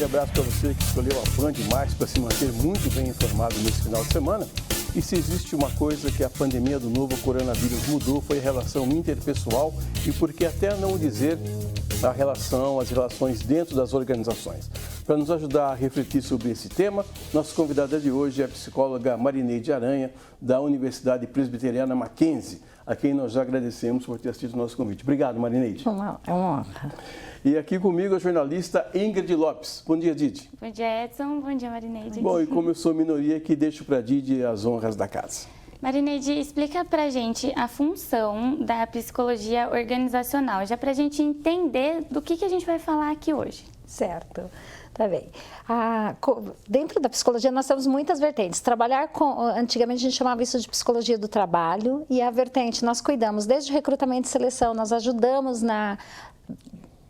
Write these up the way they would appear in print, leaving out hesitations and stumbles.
grande abraço para você que escolheu a Band Mais para se manter muito bem informado nesse final de semana. E se existe uma coisa que a pandemia do novo coronavírus mudou, foi a relação interpessoal e por que até não dizer as relações dentro das organizações. Para nos ajudar a refletir sobre esse tema, nossa convidada de hoje é a psicóloga Marineide Aranha, da Universidade Presbiteriana Mackenzie, a quem nós já agradecemos por ter aceito o nosso convite. Obrigado, Marineide. É uma honra. E aqui comigo a jornalista Ingrid Lopes. Bom dia, Didi. Bom dia, Edson. Bom dia, Marineide. Bom, e como eu sou minoria, aqui deixo para a Didi as honras da casa. Marineide, explica pra gente a função da psicologia organizacional, já pra gente entender do que a gente vai falar aqui hoje. Certo, tá bem. Dentro da psicologia nós temos muitas vertentes. Antigamente a gente chamava isso de psicologia do trabalho, e a vertente nós cuidamos desde recrutamento e seleção, nós ajudamos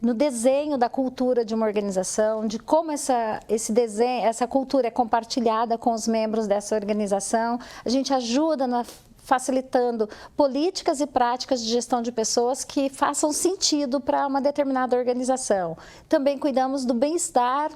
no desenho da cultura de uma organização, de como esse desenho, essa cultura é compartilhada com os membros dessa organização. A gente ajuda facilitando políticas e práticas de gestão de pessoas que façam sentido para uma determinada organização. Também cuidamos do bem-estar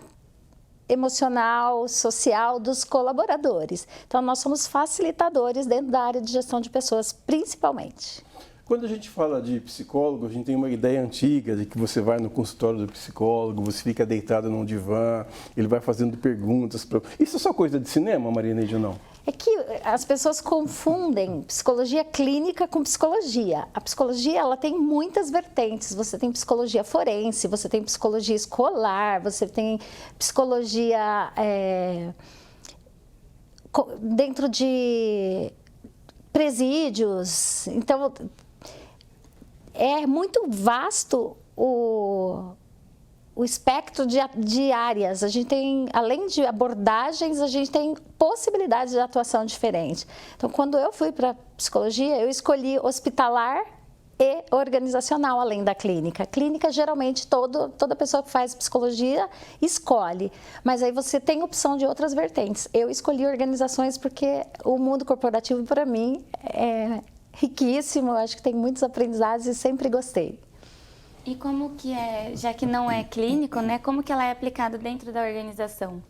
emocional, social dos colaboradores. Então, nós somos facilitadores dentro da área de gestão de pessoas, principalmente. Quando a gente fala de psicólogo, a gente tem uma ideia antiga de que você vai no consultório do psicólogo, você fica deitado num divã, ele vai fazendo perguntas. Isso é só coisa de cinema, Marineide, ou não? É que as pessoas confundem psicologia clínica com psicologia. A psicologia, ela tem muitas vertentes. Você tem psicologia forense, você tem psicologia escolar, você tem psicologia dentro de presídios. Então, é muito vasto o espectro de áreas. A gente tem, além de abordagens, a gente tem possibilidades de atuação diferentes. Então, quando eu fui para psicologia, eu escolhi hospitalar e organizacional, além da clínica. Clínica, geralmente, toda pessoa que faz psicologia escolhe, mas aí você tem opção de outras vertentes. Eu escolhi organizações porque o mundo corporativo, para mim, é riquíssimo, eu acho que tem muitos aprendizados e sempre gostei. E como que já que não é clínico, né, como que ela é aplicada dentro da organização?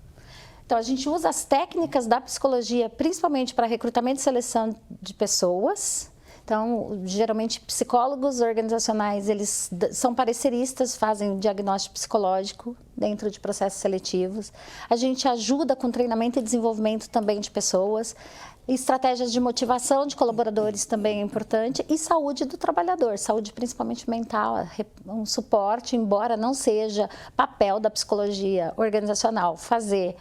Então, a gente usa as técnicas da psicologia, principalmente para recrutamento e seleção de pessoas. Então, geralmente, psicólogos organizacionais, eles são pareceristas, fazem diagnóstico psicológico dentro de processos seletivos. A gente ajuda com treinamento e desenvolvimento também de pessoas. Estratégias de motivação de colaboradores também é importante. E saúde do trabalhador, saúde principalmente mental, um suporte, embora não seja papel da psicologia organizacional fazer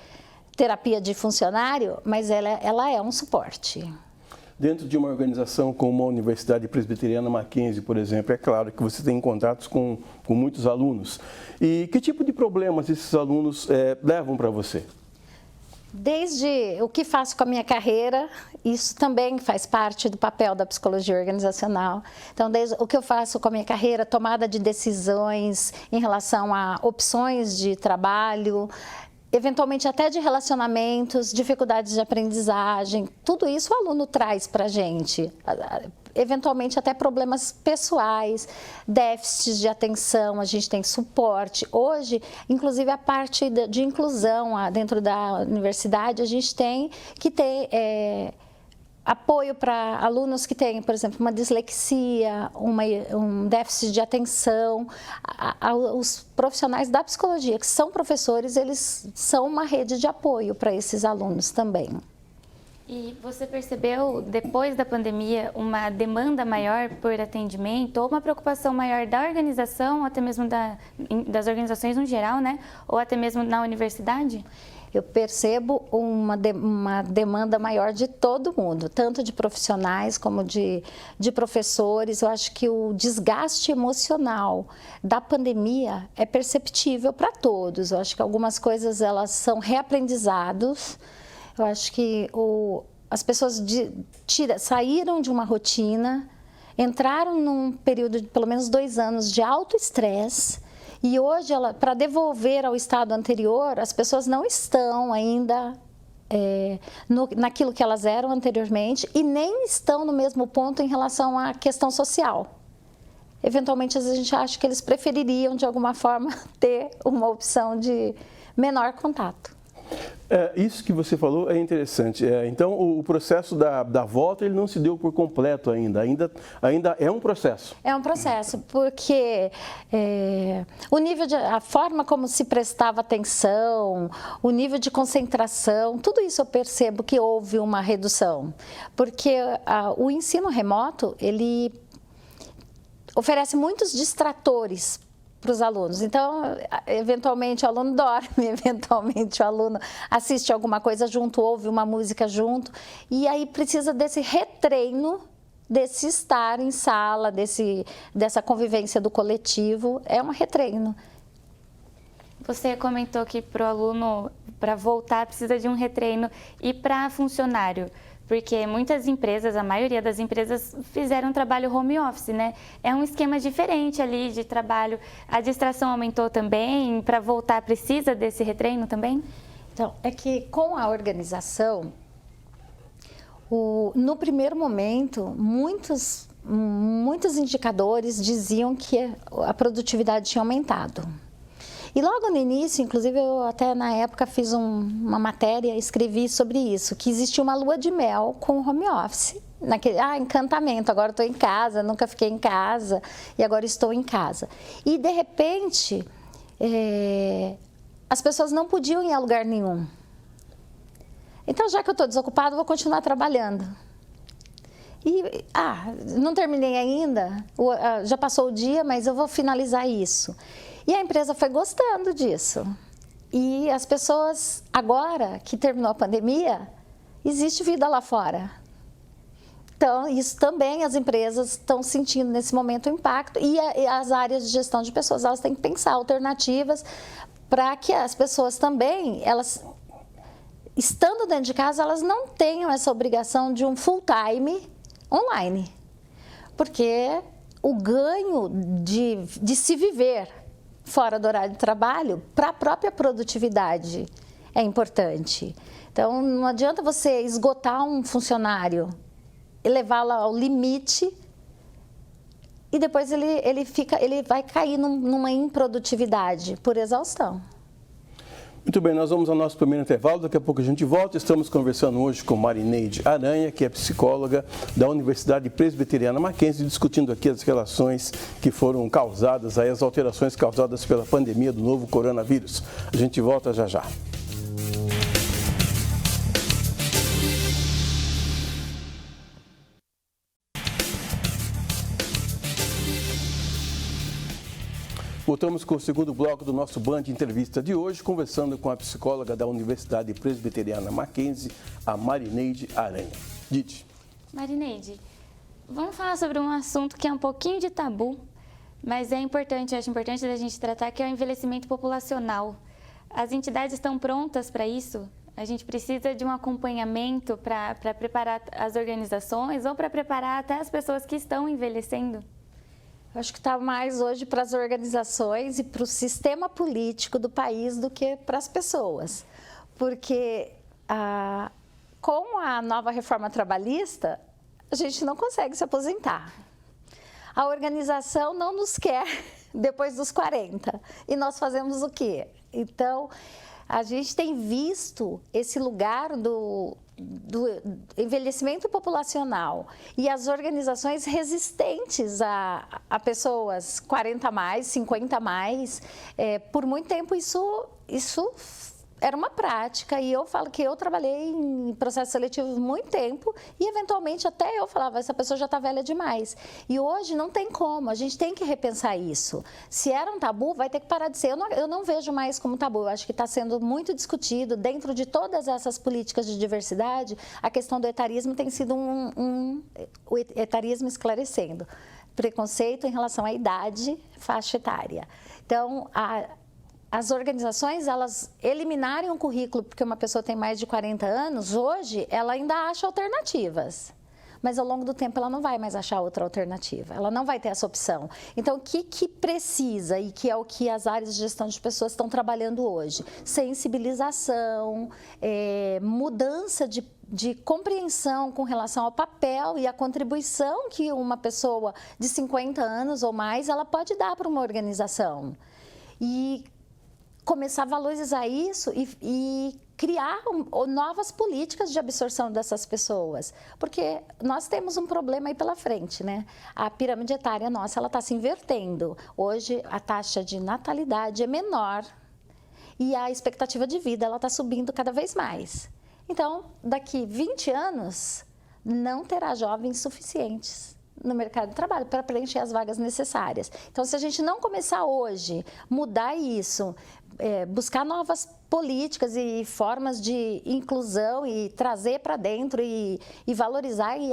terapia de funcionário, mas ela é um suporte. Dentro de uma organização como a Universidade Presbiteriana Mackenzie, por exemplo, é claro que você tem contatos com muitos alunos. E que tipo de problemas esses alunos levam para você? Desde o que faço com a minha carreira, isso também faz parte do papel da psicologia organizacional. Então, desde o que eu faço com a minha carreira, tomada de decisões em relação a opções de trabalho, eventualmente até de relacionamentos, dificuldades de aprendizagem, tudo isso o aluno traz para a gente. Eventualmente até problemas pessoais, déficits de atenção, a gente tem suporte. Hoje, inclusive a parte de inclusão dentro da universidade, a gente tem que ter apoio para alunos que têm, por exemplo, uma dislexia, um déficit de atenção. Os profissionais da psicologia, que são professores, eles são uma rede de apoio para esses alunos também. E você percebeu, depois da pandemia, uma demanda maior por atendimento ou uma preocupação maior da organização, ou até mesmo das organizações no geral, né? Ou até mesmo na universidade? Eu percebo uma demanda maior de todo mundo, tanto de profissionais como de professores. Eu acho que o desgaste emocional da pandemia é perceptível para todos. Eu acho que algumas coisas elas são reaprendizados. Eu acho que as pessoas saíram de uma rotina, entraram num período de pelo menos 2 anos de alto estresse. E hoje, para devolver ao estado anterior, as pessoas não estão ainda naquilo que elas eram anteriormente e nem estão no mesmo ponto em relação à questão social. Eventualmente, às vezes, a gente acha que eles prefeririam, de alguma forma, ter uma opção de menor contato. Isso que você falou é interessante. Então, o processo da volta ele não se deu por completo ainda é um processo. É um processo, porque o nível a forma como se prestava atenção, o nível de concentração, tudo isso eu percebo que houve uma redução. Porque o ensino remoto, ele oferece muitos distratores para os alunos. Então, eventualmente o aluno dorme, eventualmente o aluno assiste alguma coisa junto, ouve uma música junto, e aí precisa desse retreino, desse estar em sala, dessa convivência do coletivo, é um retreino. Você comentou que para o aluno, para voltar, precisa de um retreino, e para funcionário? Porque muitas empresas, a maioria das empresas, fizeram um trabalho home office, né? É um esquema diferente ali de trabalho. A distração aumentou também? Para voltar, precisa desse retreino também? Então, é que com a organização, no primeiro momento, muitos indicadores diziam que a produtividade tinha aumentado. E logo no início, inclusive eu até na época fiz uma matéria, escrevi sobre isso, que existia uma lua de mel com o home office. Encantamento, agora estou em casa, nunca fiquei em casa e agora estou em casa. E de repente, as pessoas não podiam ir a lugar nenhum. Então, já que eu estou desocupado, vou continuar trabalhando. E, não terminei ainda, já passou o dia, mas eu vou finalizar isso. E a empresa foi gostando disso. E as pessoas, agora que terminou a pandemia, existe vida lá fora. Então, isso também as empresas estão sentindo nesse momento o impacto. E as áreas de gestão de pessoas, elas têm que pensar alternativas para que as pessoas também, elas, estando dentro de casa, elas não tenham essa obrigação de um full-time online. Porque o ganho de se viver fora do horário de trabalho, para a própria produtividade, é importante. Então, não adianta você esgotar um funcionário e levá-lo ao limite e depois ele vai cair numa improdutividade por exaustão. Muito bem, nós vamos ao nosso primeiro intervalo, daqui a pouco a gente volta. Estamos conversando hoje com Marineide Aranha, que é psicóloga da Universidade Presbiteriana Mackenzie, discutindo aqui as relações que foram causadas, as alterações causadas pela pandemia do novo coronavírus. A gente volta já já. Voltamos com o segundo bloco do nosso Band Entrevista de hoje, conversando com a psicóloga da Universidade Presbiteriana Mackenzie, a Marineide Aranha. Dite. Marineide, vamos falar sobre um assunto que é um pouquinho de tabu, mas é importante, eu acho importante da gente tratar, que é o envelhecimento populacional. As entidades estão prontas para isso? A gente precisa de um acompanhamento para preparar as organizações ou para preparar até as pessoas que estão envelhecendo? Acho que está mais hoje para as organizações e para o sistema político do país do que para as pessoas. Porque com a nova reforma trabalhista, a gente não consegue se aposentar. A organização não nos quer depois dos 40. E nós fazemos o quê? Então, a gente tem visto esse lugar do envelhecimento populacional e as organizações resistentes a pessoas 40 a mais, 50 a mais. Por muito tempo isso era uma prática e eu falo que eu trabalhei em processos seletivos muito tempo e eventualmente até eu falava, essa pessoa já está velha demais. E hoje não tem como, a gente tem que repensar isso. Se era um tabu, vai ter que parar de ser. Eu não vejo mais como tabu, eu acho que está sendo muito discutido dentro de todas essas políticas de diversidade, a questão do etarismo tem sido o etarismo esclarecendo. Preconceito em relação à idade, faixa etária. Então, as organizações, elas eliminarem um currículo porque uma pessoa tem mais de 40 anos, hoje ela ainda acha alternativas. Mas ao longo do tempo ela não vai mais achar outra alternativa, ela não vai ter essa opção. Então, o que precisa e que é o que as áreas de gestão de pessoas estão trabalhando hoje? Sensibilização, mudança de compreensão com relação ao papel e a contribuição que uma pessoa de 50 anos ou mais ela pode dar para uma organização. E começar a valorizar isso e criar novas políticas de absorção dessas pessoas, porque nós temos um problema aí pela frente, né? A pirâmide etária nossa, ela está se invertendo. Hoje, a taxa de natalidade é menor e a expectativa de vida, ela está subindo cada vez mais. Então, daqui 20 anos, não terá jovens suficientes no mercado de trabalho para preencher as vagas necessárias. Então, se a gente não começar hoje, mudar isso, buscar novas políticas e formas de inclusão e trazer para dentro e valorizar e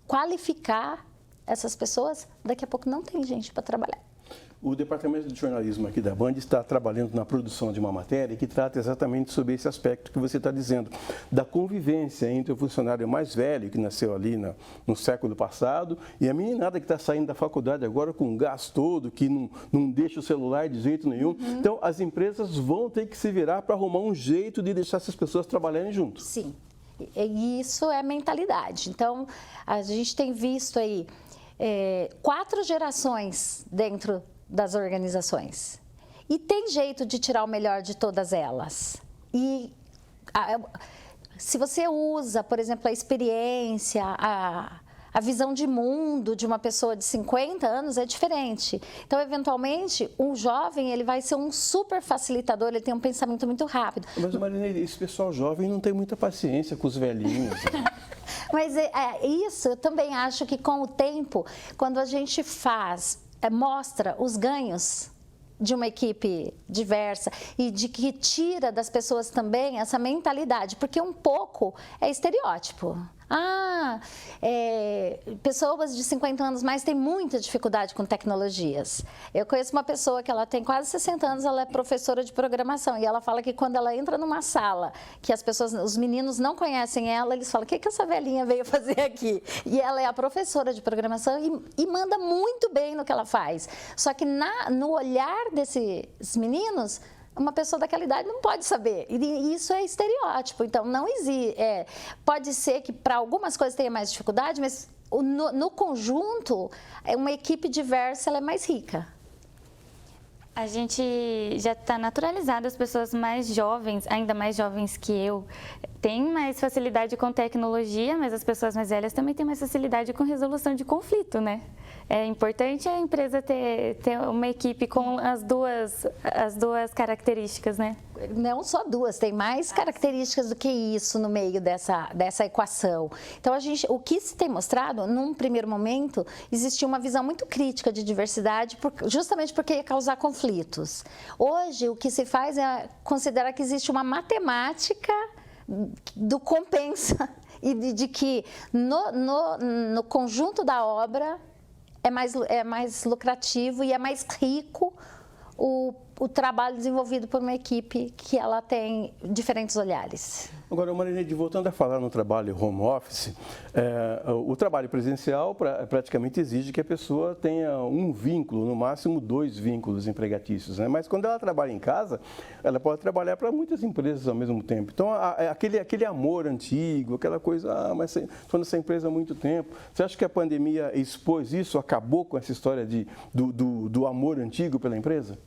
qualificar essas pessoas, daqui a pouco não tem gente para trabalhar. O Departamento de Jornalismo aqui da Band está trabalhando na produção de uma matéria que trata exatamente sobre esse aspecto que você está dizendo, da convivência entre o funcionário mais velho, que nasceu ali no século passado, e a meninada que está saindo da faculdade agora com o gás todo, que não deixa o celular de jeito nenhum. Então, as empresas vão ter que se virar para arrumar um jeito de deixar essas pessoas trabalharem juntos. Sim, e isso é mentalidade. Então, a gente tem visto aí 4 gerações dentro das organizações. E tem jeito de tirar o melhor de todas elas. E se você usa, por exemplo, a experiência, a visão de mundo de uma pessoa de 50 anos é diferente. Então, eventualmente, um jovem ele vai ser um super facilitador, ele tem um pensamento muito rápido. Mas, Marina, esse pessoal jovem não tem muita paciência com os velhinhos. Mas isso eu também acho que com o tempo, quando a gente mostra os ganhos de uma equipe diversa e de que tira das pessoas também essa mentalidade, porque um pouco é estereótipo. Pessoas de 50 anos mais têm muita dificuldade com tecnologias. Eu conheço uma pessoa que ela tem quase 60 anos, ela é professora de programação e ela fala que quando ela entra numa sala que os meninos não conhecem ela, eles falam, o que essa velhinha veio fazer aqui? E ela é a professora de programação e manda muito bem no que ela faz. Só que no olhar desses meninos, uma pessoa daquela idade não pode saber. E isso é estereótipo. Então, não existe. Pode ser que para algumas coisas tenha mais dificuldade, mas no conjunto, uma equipe diversa ela é mais rica. A gente já está naturalizado, as pessoas mais jovens, ainda mais jovens que eu, têm mais facilidade com tecnologia, mas as pessoas mais velhas também têm mais facilidade com resolução de conflito, né? É importante a empresa ter uma equipe com as duas características, né? Não só duas, tem mais características do que isso no meio dessa equação. Então, o que se tem mostrado, num primeiro momento, existia uma visão muito crítica de diversidade, justamente porque ia causar conflitos. Hoje, o que se faz é considerar que existe uma matemática do compensa e de que no conjunto da obra é mais lucrativo e é mais rico o trabalho desenvolvido por uma equipe que ela tem diferentes olhares. Agora, Marineide, voltando a falar no trabalho home office, o trabalho presencial praticamente exige que a pessoa tenha um vínculo, no máximo 2 vínculos empregatícios, né? Mas quando ela trabalha em casa, ela pode trabalhar para muitas empresas ao mesmo tempo. Então, aquele amor antigo, aquela coisa, mas estou nessa empresa há muito tempo. Você acha que a pandemia expôs isso, acabou com essa história do amor antigo pela empresa?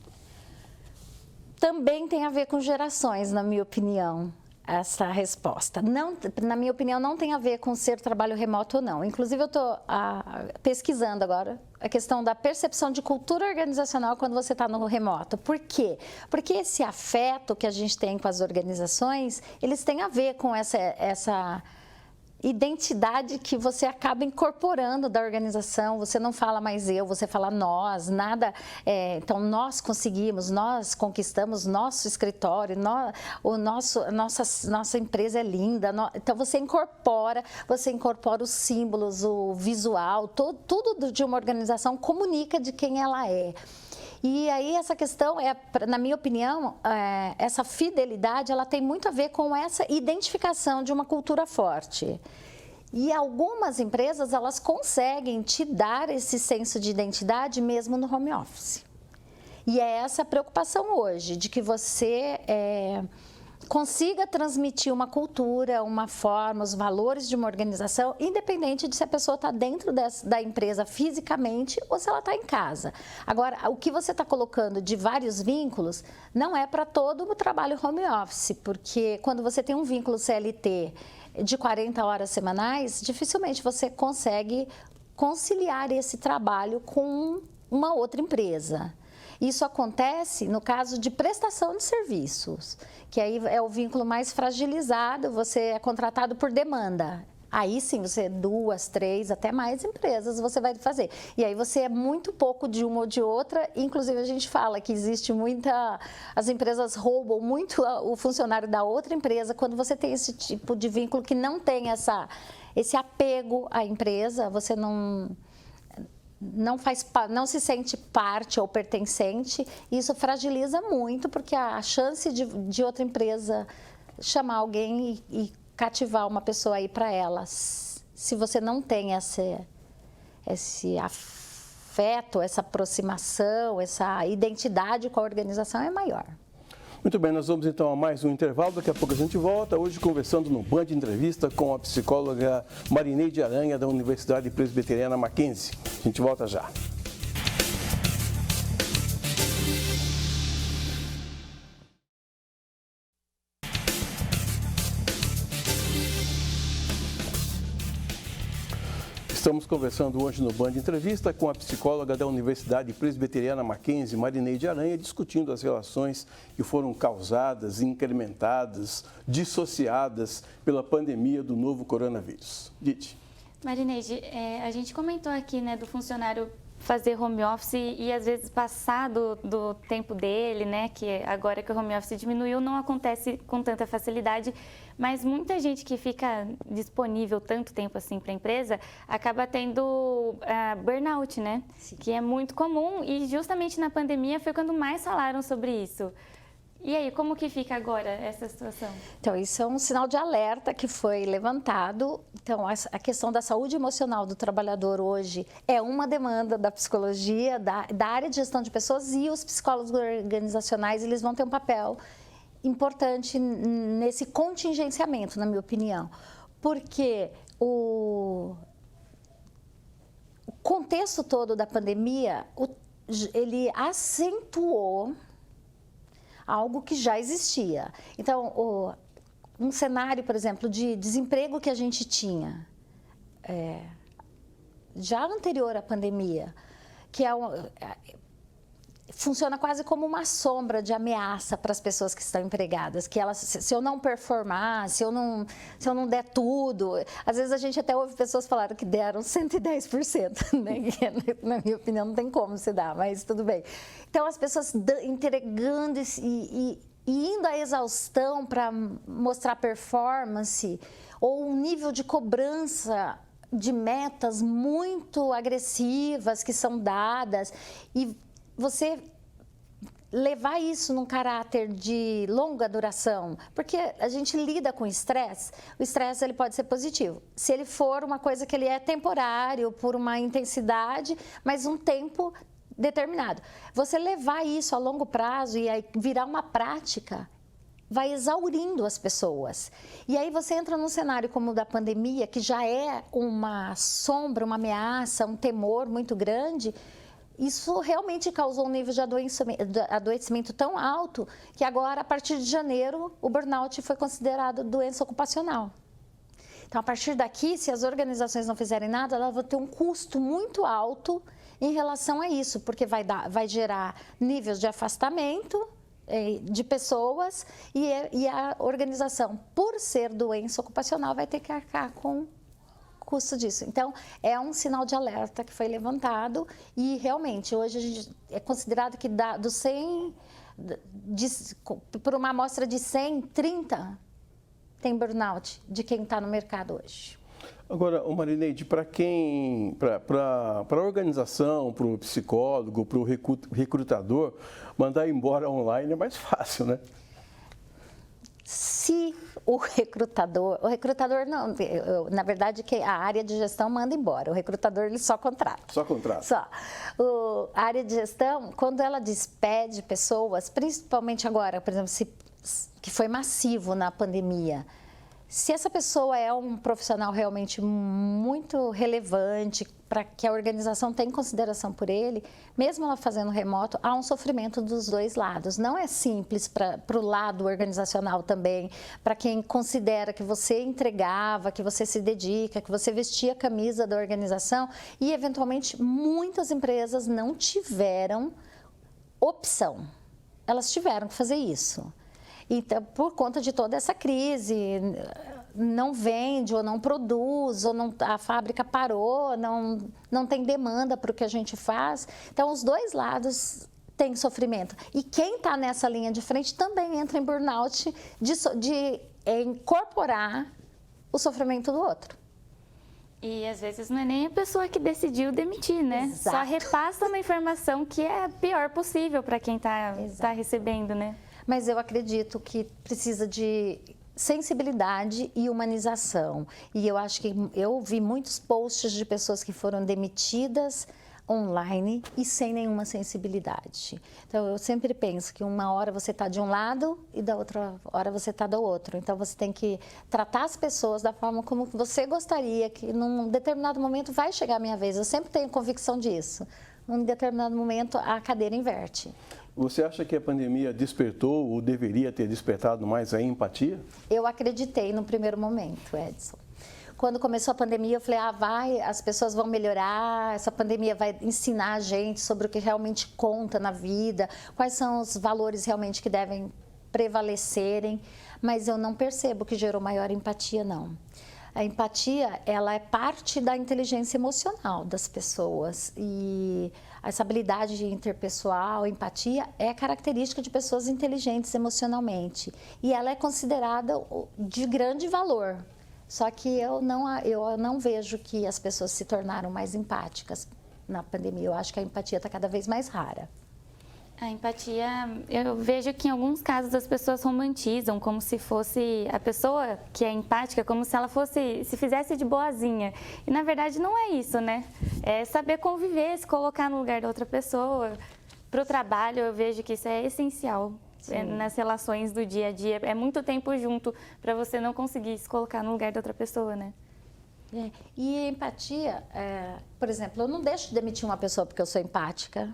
Também tem a ver com gerações, na minha opinião, essa resposta. Não, na minha opinião, não tem a ver com ser trabalho remoto ou não. Inclusive, eu estou pesquisando agora a questão da percepção de cultura organizacional quando você está no remoto. Por quê? Porque esse afeto que a gente tem com as organizações, eles têm a ver com essa identidade que você acaba incorporando da organização. Você não fala mais eu, você fala nós, nada. Então, nós conseguimos, nós conquistamos nosso escritório, nossa empresa é linda. Então, você incorpora os símbolos, o visual, tudo de uma organização comunica de quem ela é. E aí essa questão, na minha opinião, essa fidelidade, ela tem muito a ver com essa identificação de uma cultura forte. E algumas empresas, elas conseguem te dar esse senso de identidade mesmo no home office. E é essa a preocupação hoje, de que você consiga transmitir uma cultura, uma forma, os valores de uma organização, independente de se a pessoa está dentro da empresa fisicamente ou se ela está em casa. Agora, o que você está colocando de vários vínculos não é para todo o trabalho home office, porque quando você tem um vínculo CLT de 40 horas semanais, dificilmente você consegue conciliar esse trabalho com uma outra empresa. Isso acontece no caso de prestação de serviços, que aí é o vínculo mais fragilizado, você é contratado por demanda. Aí sim, você 2, 3, até mais empresas você vai fazer. E aí você é muito pouco de uma ou de outra, inclusive a gente fala que existe as empresas roubam muito o funcionário da outra empresa, quando você tem esse tipo de vínculo que não tem esse apego à empresa, você não se sente parte ou pertencente, e isso fragiliza muito, porque a chance de outra empresa chamar alguém e cativar uma pessoa aí para ela, se você não tem esse afeto, essa aproximação, essa identidade com a organização, é maior. Muito bem, nós vamos então a mais um intervalo, daqui a pouco a gente volta, hoje conversando no Band Entrevista com a psicóloga Marineide Aranha, da Universidade Presbiteriana Mackenzie. A gente volta já. Estamos conversando hoje no Band Entrevista com a psicóloga da Universidade Presbiteriana Mackenzie, Marineide Aranha, discutindo as relações que foram causadas, incrementadas, dissociadas pela pandemia do novo coronavírus. Dite. Marineide, a gente comentou aqui, né, do funcionário fazer home office e às vezes passar do tempo dele, né, que agora que o home office diminuiu não acontece com tanta facilidade, mas muita gente que fica disponível tanto tempo assim para a empresa acaba tendo burnout, né, Sim. que é muito comum, e justamente na pandemia foi quando mais falaram sobre isso. E aí, como que fica agora essa situação? Então, isso é um sinal de alerta que foi levantado. Então, a questão da saúde emocional do trabalhador hoje é uma demanda da psicologia, da área de gestão de pessoas, e os psicólogos organizacionais, eles vão ter um papel importante nesse contingenciamento, na minha opinião. Porque o contexto todo da pandemia, ele acentuou algo que já existia. Então, um cenário, por exemplo, de desemprego que a gente tinha já anterior à pandemia, que funciona quase como uma sombra de ameaça para as pessoas que estão empregadas, que elas, se eu não performar, se eu não der tudo, às vezes a gente até ouve pessoas falarem que deram 110%, né? Na minha opinião não tem como se dar, mas tudo bem. Então as pessoas entregando e indo à exaustão para mostrar performance, ou um nível de cobrança de metas muito agressivas que são dadas, e você levar isso num caráter de longa duração, porque a gente lida com estresse, o estresse ele pode ser positivo, se ele for uma coisa que ele é temporário, por uma intensidade, mas um tempo determinado. Você levar isso a longo prazo e aí virar uma prática, vai exaurindo as pessoas. E aí você entra num cenário como o da pandemia, que já é uma sombra, uma ameaça, um temor muito grande. Isso realmente causou um nível de adoecimento tão alto que agora, a partir de janeiro, o burnout foi considerado doença ocupacional. Então, a partir daqui, se as organizações não fizerem nada, elas vão ter um custo muito alto em relação a isso, porque vai gerar níveis de afastamento de pessoas e a organização, por ser doença ocupacional, vai ter que arcar com custo disso. Então, é um sinal de alerta que foi levantado e realmente hoje a gente é considerado que dos 100, por uma amostra de 100, 30 tem burnout de quem está no mercado hoje. Agora, Marineide, para a organização, para o psicólogo, para o recrutador, mandar embora online é mais fácil, né? Se o recrutador não, na verdade que a área de gestão manda embora, o recrutador ele só contrata. Só contrata. Só. A área de gestão, quando ela despede pessoas, principalmente agora, por exemplo, se que foi massivo na pandemia. Se essa pessoa é um profissional realmente muito relevante, para que a organização tenha consideração por ele, mesmo ela fazendo remoto, há um sofrimento dos dois lados. Não é simples para o lado organizacional também, para quem considera que você entregava, que você se dedica, que você vestia a camisa da organização e, eventualmente, muitas empresas não tiveram opção. Elas tiveram que fazer isso. Então, por conta de toda essa crise, não vende ou não produz, ou não, a fábrica parou, não tem demanda para o que a gente faz. Então, os dois lados têm sofrimento. E quem está nessa linha de frente também entra em burnout de incorporar o sofrimento do outro. E às vezes não é nem a pessoa que decidiu demitir, né? Exato. Só repassa uma informação que é a pior possível para quem está recebendo, né? Mas eu acredito que precisa de sensibilidade e humanização. E eu acho que eu vi muitos posts de pessoas que foram demitidas online e sem nenhuma sensibilidade. Então, eu sempre penso que uma hora você está de um lado e da outra hora você está do outro. Então, você tem que tratar as pessoas da forma como você gostaria, que num determinado momento vai chegar a minha vez. Eu sempre tenho convicção disso. Num determinado momento, a cadeira inverte. Você acha que a pandemia despertou ou deveria ter despertado mais a empatia? Eu acreditei no primeiro momento, Edson. Quando começou a pandemia, eu falei, as pessoas vão melhorar, essa pandemia vai ensinar a gente sobre o que realmente conta na vida, quais são os valores realmente que devem prevalecerem, mas eu não percebo que gerou maior empatia, não. A empatia, ela é parte da inteligência emocional das pessoas e essa habilidade interpessoal, empatia, é característica de pessoas inteligentes emocionalmente e ela é considerada de grande valor. Só que eu não vejo que as pessoas se tornaram mais empáticas na pandemia. Eu acho que a empatia está cada vez mais rara. A empatia, eu vejo que em alguns casos as pessoas romantizam como se fosse a pessoa que é empática, como se ela se fizesse de boazinha. E na verdade não é isso, né? É saber conviver, se colocar no lugar da outra pessoa. Para o trabalho eu vejo que isso é essencial nas relações do dia a dia. É muito tempo junto para você não conseguir se colocar no lugar da outra pessoa, né? E empatia, por exemplo, eu não deixo de demitir uma pessoa porque eu sou empática.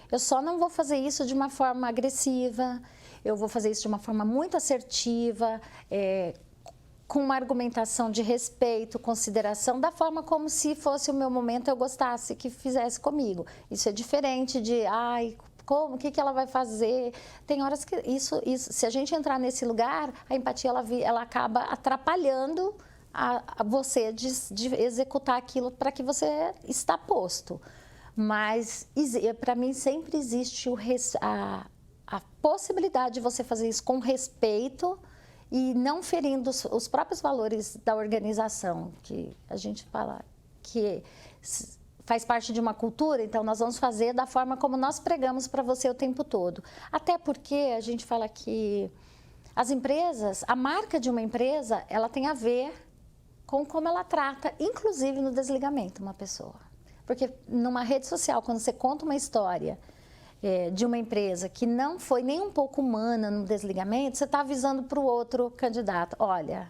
Eu só não vou fazer isso de uma forma agressiva, eu vou fazer isso de uma forma muito assertiva, com uma argumentação de respeito, consideração, da forma como se fosse o meu momento eu gostasse que fizesse comigo. Isso é diferente de, o que ela vai fazer? Tem horas que se a gente entrar nesse lugar, a empatia ela acaba atrapalhando você de executar aquilo para que você está posto. Mas, para mim, sempre existe a possibilidade de você fazer isso com respeito e não ferindo os próprios valores da organização, que a gente fala que faz parte de uma cultura, então nós vamos fazer da forma como nós pregamos para você o tempo todo. Até porque a gente fala que as empresas, a marca de uma empresa, ela tem a ver com como ela trata, inclusive no desligamento, uma pessoa. Porque numa rede social, quando você conta uma história de uma empresa que não foi nem um pouco humana no desligamento, você está avisando para o outro candidato, olha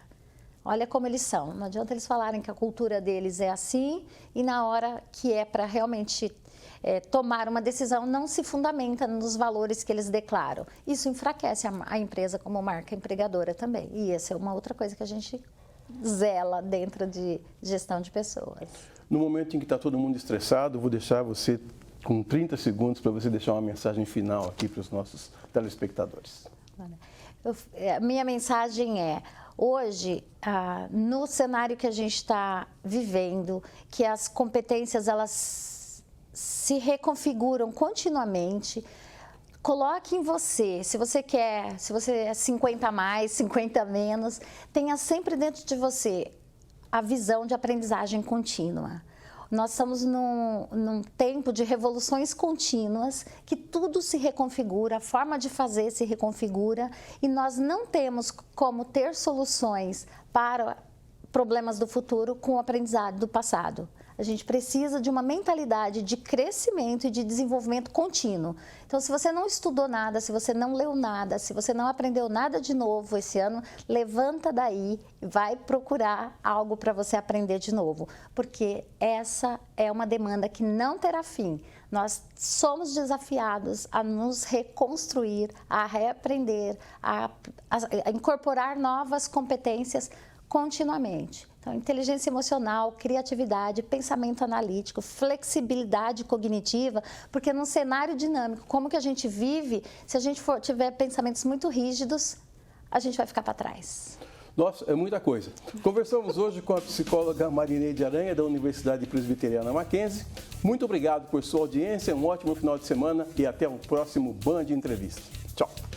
como eles são. Não adianta eles falarem que a cultura deles é assim e na hora que é para realmente tomar uma decisão, não se fundamenta nos valores que eles declaram. Isso enfraquece a empresa como marca empregadora também. E essa é uma outra coisa que a gente zela dentro de gestão de pessoas. No momento em que está todo mundo estressado, vou deixar você com 30 segundos para você deixar uma mensagem final aqui para os nossos telespectadores. A minha mensagem é, hoje, no cenário que a gente está vivendo, que as competências elas se reconfiguram continuamente, coloque em você, se você é 50 a mais, 50 a menos, tenha sempre dentro de você a visão de aprendizagem contínua. Nós estamos num tempo de revoluções contínuas, que tudo se reconfigura, a forma de fazer se reconfigura e nós não temos como ter soluções para problemas do futuro com o aprendizado do passado. A gente precisa de uma mentalidade de crescimento e de desenvolvimento contínuo. Então, se você não estudou nada, se você não leu nada, se você não aprendeu nada de novo esse ano, levanta daí e vai procurar algo para você aprender de novo, porque essa é uma demanda que não terá fim. Nós somos desafiados a nos reconstruir, a reaprender, a incorporar novas competências continuamente. Então, inteligência emocional, criatividade, pensamento analítico, flexibilidade cognitiva, porque num cenário dinâmico, como que a gente vive, se a gente tiver pensamentos muito rígidos, a gente vai ficar para trás. Nossa, é muita coisa. Conversamos hoje com a psicóloga Marineide Aranha, da Universidade Presbiteriana Mackenzie. Muito obrigado por sua audiência, um ótimo final de semana e até o próximo Band Entrevista. Tchau.